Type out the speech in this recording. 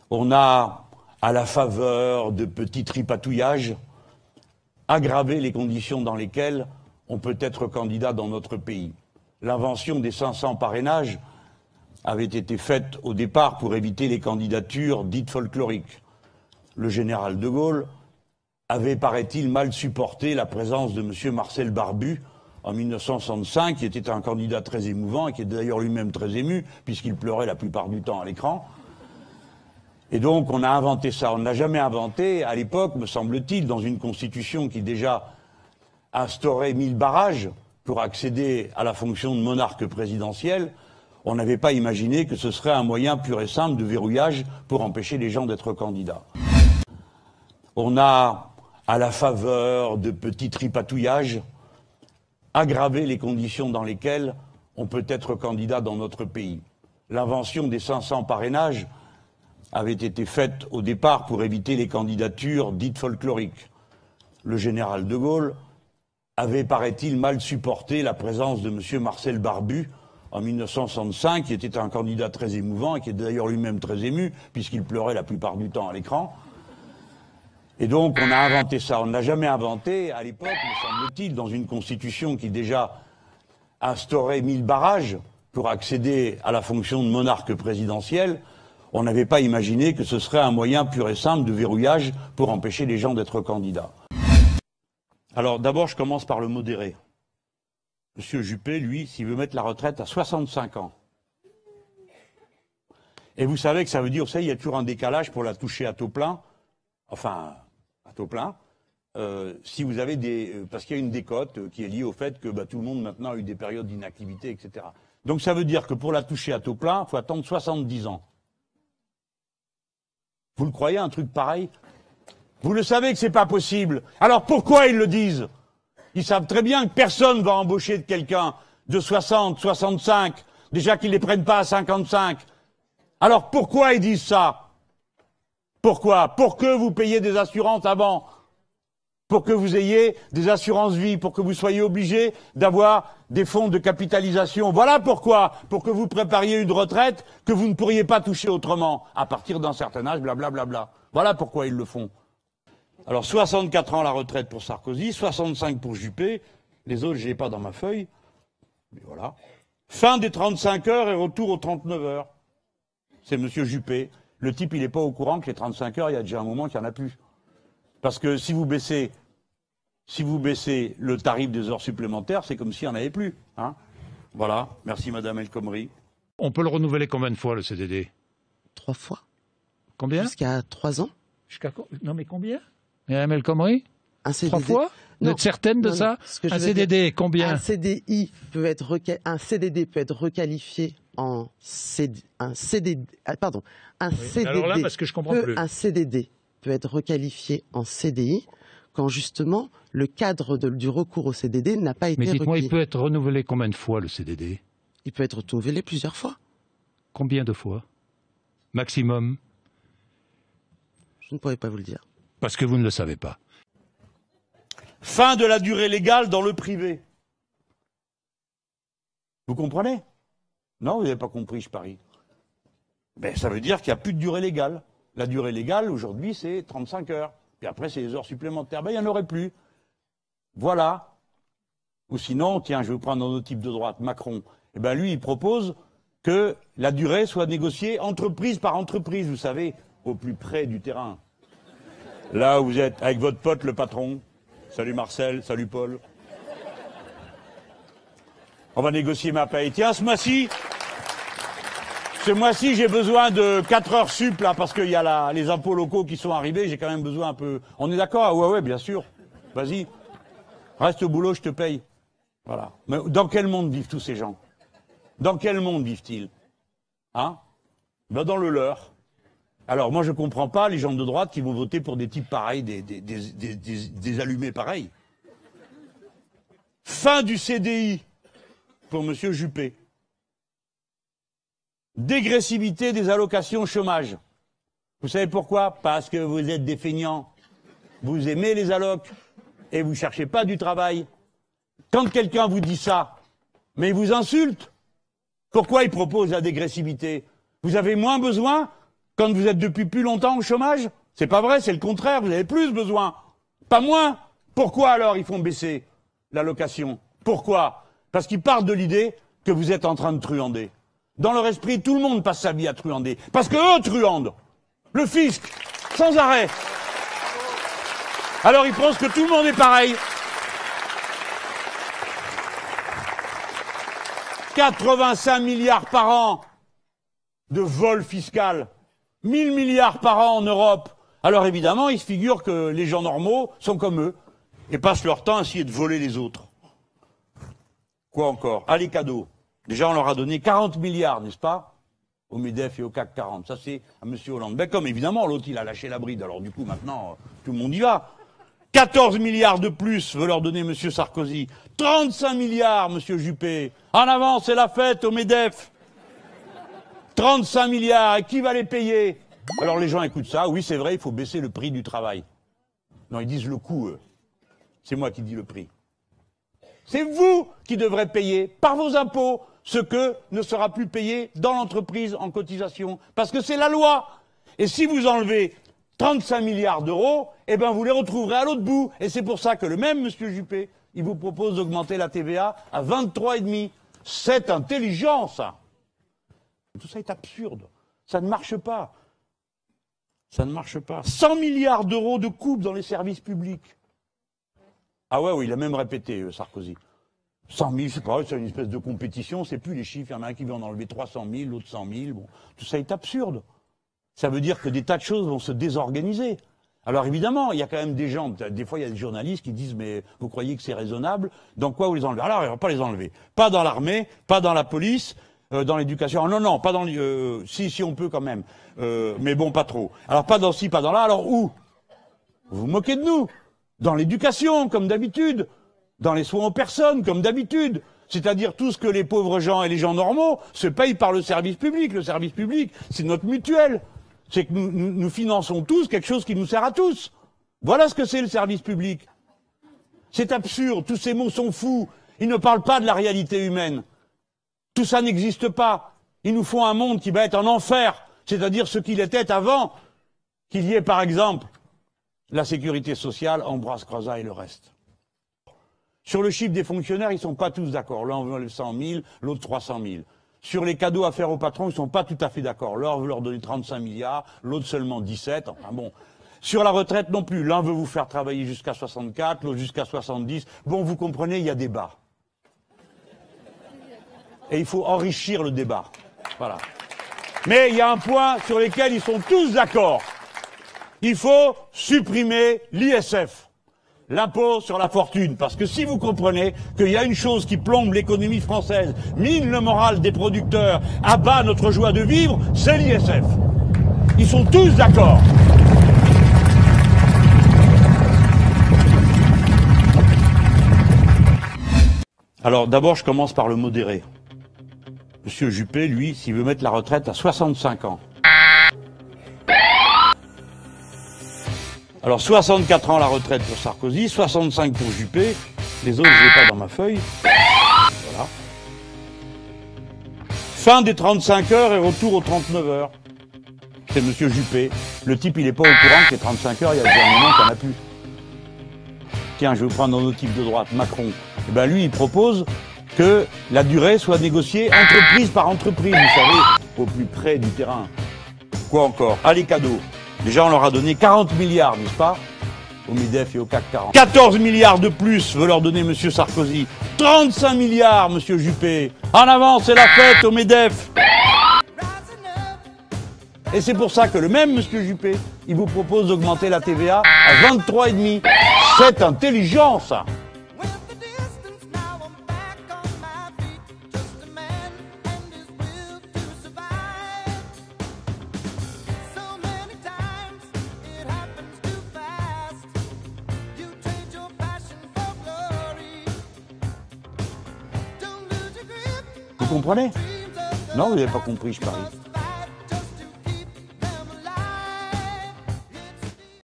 On a, à la faveur de petits tripatouillages, aggravé les conditions dans lesquelles on peut être candidat dans notre pays. L'invention des 500 parrainages avait été faite au départ pour éviter les candidatures dites folkloriques. Le général de Gaulle avait, paraît-il, mal supporté la présence de M. Marcel Barbu en 1965, qui était un candidat très émouvant et qui était d'ailleurs lui-même très ému, puisqu'il pleurait la plupart du temps à l'écran. Et donc on a inventé ça. On n'a jamais inventé, à l'époque, me semble-t-il, dans une constitution qui déjà instaurait 1000 barrages pour accéder à la fonction de monarque présidentiel, on n'avait pas imaginé que ce serait un moyen pur et simple de verrouillage pour empêcher les gens d'être candidats. On a, à la faveur de petits tripatouillages, aggravé les conditions dans lesquelles on peut être candidat dans notre pays. L'invention des 500 parrainages avait été faite au départ pour éviter les candidatures dites folkloriques. Le général de Gaulle avait, paraît-il, mal supporté la présence de M. Marcel Barbu en 1965, qui était un candidat très émouvant et qui était d'ailleurs lui-même très ému, puisqu'il pleurait la plupart du temps à l'écran. Et donc on a inventé ça. On n'a jamais inventé, à l'époque, me semble-t-il, dans une constitution qui déjà instaurait 1000 barrages pour accéder à la fonction de monarque présidentiel, on n'avait pas imaginé que ce serait un moyen pur et simple de verrouillage pour empêcher les gens d'être candidats. Alors d'abord, je commence par le modéré. Monsieur Juppé, lui, s'il veut mettre la retraite à 65 ans. Et vous savez que ça veut dire, vous savez, il y a toujours un décalage pour la toucher à taux plein, enfin, à taux plein, si vous avez des... parce qu'il y a une décote qui est liée au fait que tout le monde maintenant a eu des périodes d'inactivité, etc. Donc ça veut dire que pour la toucher à taux plein, il faut attendre 70 ans. Vous le croyez, un truc pareil? Vous le savez que c'est pas possible. Alors pourquoi ils le disent? Ils savent très bien que personne va embaucher de quelqu'un de 60, 65, déjà qu'ils les prennent pas à 55. Alors pourquoi ils disent ça? Pourquoi? Pour que vous payiez des assurances avant. Pour que vous ayez des assurances vie, pour que vous soyez obligés d'avoir des fonds de capitalisation. Voilà pourquoi. Pour que vous prépariez une retraite que vous ne pourriez pas toucher autrement, à partir d'un certain âge, blablabla. Voilà pourquoi ils le font. Alors 64 ans la retraite pour Sarkozy, 65 pour Juppé, les autres je n'ai pas dans ma feuille, mais voilà. Fin des 35 heures et retour aux 39 heures. C'est monsieur Juppé. Le type il n'est pas au courant que les 35 heures, il y a déjà un moment qu'il n'y en a plus. Parce que si vous baissez le tarif des heures supplémentaires, c'est comme s'il n'y en avait plus. Hein, voilà, merci Madame El Khomri. On peut le renouveler combien de fois le CDD? 3 fois. Combien? Jusqu'à 3 ans. Non mais combien? Madame El Khomri? Un CDD. 3 fois? Vous êtes certaine de ça? Un CDD, combien? Un CDD peut être requalifié en un CDD. Pardon. Un CDD. Alors là, parce que je comprends plus. Un CDD peut être requalifié en CDI quand justement le cadre du recours au CDD n'a pas été requis. Mais dites-moi, il peut être renouvelé combien de fois le CDD? Il peut être renouvelé plusieurs fois. Combien de fois? Maximum? Je ne pourrais pas vous le dire. Parce que vous ne le savez pas. Fin de la durée légale dans le privé. Vous comprenez? Non, vous n'avez pas compris, je parie. Ben, ça veut dire qu'il n'y a plus de durée légale. La durée légale, aujourd'hui, c'est 35 heures. Puis après, c'est les heures supplémentaires. Ben, il n'y en aurait plus. Voilà. Ou sinon, tiens, je vais vous prendre un autre type de droite, Macron. Eh ben, lui, il propose que la durée soit négociée entreprise par entreprise, vous savez, au plus près du terrain. Là où vous êtes avec votre pote, le patron. Salut Marcel, salut Paul. On va négocier ma paye. Tiens, ce mois-ci, j'ai besoin de 4 heures sup, là, parce qu'il y a les impôts locaux qui sont arrivés, j'ai quand même besoin un peu... On est d'accord? Ah ouais, bien sûr. Vas-y. Reste au boulot, je te paye. Voilà. Mais dans quel monde vivent tous ces gens? Dans quel monde vivent-ils? Hein? Ben dans le leur. Alors, moi, je comprends pas les gens de droite qui vont voter pour des types pareils, des allumés pareils. Fin du CDI pour M. Juppé. Dégressivité des allocations chômage. Vous savez pourquoi? Parce que vous êtes des feignants. Vous aimez les allocs et vous cherchez pas du travail. Quand quelqu'un vous dit ça, mais il vous insulte. Pourquoi il propose la dégressivité? Vous avez moins besoin Quand vous êtes depuis plus longtemps au chômage? C'est pas vrai, c'est le contraire, vous avez plus besoin, pas moins. Pourquoi alors ils font baisser l'allocation? Pourquoi? Parce qu'ils partent de l'idée que vous êtes en train de truander. Dans leur esprit, tout le monde passe sa vie à truander. Parce que eux truandent. Le fisc, sans arrêt. Alors ils pensent que tout le monde est pareil. 85 milliards par an de vol fiscal. 1000 milliards par an en Europe. Alors évidemment, ils se figurent que les gens normaux sont comme eux et passent leur temps à essayer de voler les autres. Quoi encore? Ah, les cadeaux. Déjà, on leur a donné 40 milliards, n'est-ce pas? Au MEDEF et au CAC 40. Ça, c'est à M. Hollande. Ben, comme évidemment, l'autre, il a lâché la bride. Alors du coup, maintenant, tout le monde y va. 14 milliards de plus veut leur donner M. Sarkozy. 35 milliards, M. Juppé. En avant, c'est la fête au MEDEF. 35 milliards. Et qui va les payer? Alors les gens écoutent ça. Oui, c'est vrai, il faut baisser le prix du travail. Non, ils disent le coût, eux. C'est moi qui dis le prix. C'est vous qui devrez payer, par vos impôts, ce que ne sera plus payé dans l'entreprise en cotisation. Parce que c'est la loi. Et si vous enlevez 35 milliards d'euros, eh ben vous les retrouverez à l'autre bout. Et c'est pour ça que le même M. Juppé, il vous propose d'augmenter la TVA à 23,5. C'est intelligent, ça. Tout ça est absurde. Ça ne marche pas. Ça ne marche pas. 100 milliards d'euros de coupes dans les services publics. Ah ouais, oui, il a même répété, Sarkozy. 100 000, c'est pas vrai, c'est une espèce de compétition, c'est plus les chiffres, il y en a un qui veut en enlever 300 000, l'autre 100 000, bon, tout ça est absurde. Ça veut dire que des tas de choses vont se désorganiser. Alors évidemment, il y a quand même des gens, des fois il y a des journalistes qui disent, mais vous croyez que c'est raisonnable? Dans quoi vous les enlevez? Alors, il ne va pas les enlever. Pas dans l'armée, pas dans la police, dans l'éducation. Oh, non, non, pas dans si on peut quand même. Mais bon, pas trop. Alors pas dans ci, pas dans là, alors où? Vous vous moquez de nous? Dans l'éducation, comme d'habitude. Dans les soins aux personnes, comme d'habitude. C'est-à-dire tout ce que les pauvres gens et les gens normaux se payent par le service public. Le service public, c'est notre mutuelle. C'est que nous finançons tous quelque chose qui nous sert à tous. Voilà ce que c'est le service public. C'est absurde, tous ces mots sont fous. Ils ne parlent pas de la réalité humaine. Tout ça n'existe pas. Ils nous font un monde qui va être un enfer, c'est-à-dire ce qu'il était avant qu'il y ait, par exemple, la sécurité sociale, Ambroise Croizat et le reste. Sur le chiffre des fonctionnaires, ils ne sont pas tous d'accord. L'un veut 100 000, l'autre 300 000. Sur les cadeaux à faire aux patrons, ils ne sont pas tout à fait d'accord. L'un veut leur donner 35 milliards, l'autre seulement 17. Enfin bon. Sur la retraite non plus. L'un veut vous faire travailler jusqu'à 64, l'autre jusqu'à 70. Bon, vous comprenez, il y a débat. Et il faut enrichir le débat. Voilà. Mais il y a un point sur lequel ils sont tous d'accord. Il faut supprimer l'ISF, l'impôt sur la fortune. Parce que si vous comprenez qu'il y a une chose qui plombe l'économie française, mine le moral des producteurs, abat notre joie de vivre, c'est l'ISF. Ils sont tous d'accord. Alors d'abord, je commence par le modéré. Monsieur Juppé, lui, s'il veut mettre la retraite à 65 ans. Alors 64 ans la retraite pour Sarkozy, 65 pour Juppé, les autres je ne l'ai pas dans ma feuille. Voilà. Fin des 35 heures et retour aux 39 heures. C'est Monsieur Juppé. Le type il n'est pas au courant que les 35 heures, il y a déjà un moment qu'il n'y en a plus. Tiens, je vais vous prendre un autre type de droite, Macron. Eh ben lui, il propose que la durée soit négociée entreprise par entreprise, vous savez, au plus près du terrain. Quoi encore? Ah, les cadeaux. Déjà, on leur a donné 40 milliards, n'est-ce pas? Au MEDEF et au CAC 40. 14 milliards de plus veut leur donner M. Sarkozy. 35 milliards, M. Juppé. En avant, c'est la fête au MEDEF. Et c'est pour ça que le même M. Juppé, il vous propose d'augmenter la TVA à 23,5. C'est intelligent, ça. Vous comprenez? Non, vous n'avez pas compris, je parie.